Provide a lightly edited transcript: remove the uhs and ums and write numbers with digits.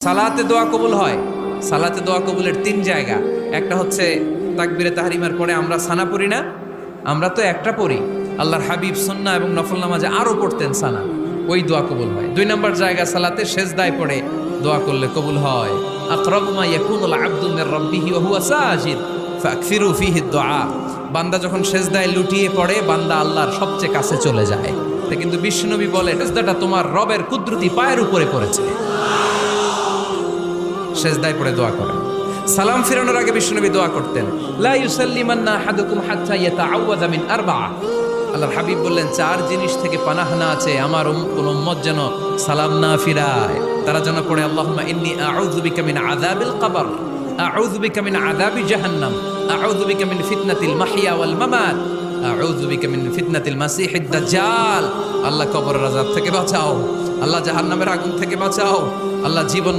সালাতে দোয়া কবুল হয়। সালাতে দোয়া কবুলের তিন জায়গা। একটা হচ্ছে তাকবীরে তাহরিমার পরে আমরা সানা পড়ি না, আমরা তো একটা পড়ি, আল্লাহর হাবিব সুন্নাহ এবং নফল নামাজে আরো পড়তেন সানা, ওই দোয়া কবুল হয়। দুই নম্বর জায়গা সালাতে সেজদায় পড়ে দোয়া করলে কবুল হয়। আকরাবু মা ইয়াকুনুল আবদু মির রাব্বিহি ওয়া হুয়া সাজিদ ফাকসিরু ফীহি দুআ। বান্দা যখন সেজদায় লুটিয়ে পড়ে বান্দা আল্লাহর সবচেয়ে কাছে চলে যায়। তা কিন্তু বিশ্বনবী বলে সেজদাটা তোমার রবের কুদরতি পায়ের উপরে পড়েছে। সেজদায় পড়ে দোয়া করেন। সালাম ফিরানোর আগে বিশ্বনবী দোয়া করতেন, লা ইউসাল্লিমান্না আহাদুকুম হাত্তা ইয়াতাআওয়াযা মিন আরবা'a। আল্লাহর হাবিব বললেন, চার জিনিস থেকে পানাহ না আছে আমার কোন উম্মত যেন সালাম না ফিরায়। তারা যেন পড়ে, আল্লাহুম্মা ইন্নী আউযু বিকা মিন আযাবিল কবর, আউযু বিকা মিন আযাবি জাহান্নাম, আউযু বিকা মিন ফিতনাতিল মাহইয়া ওয়াল মামাত, আউযু বিকা মিন ফিতনাতিল মাসিহিদ দাজ্জাল। আল্লাহ কবরের আযাব থেকে বাঁচাও, আল্লাহ জাহান্নামের আগুন থেকে বাঁচাও, আল্লাহ জীবন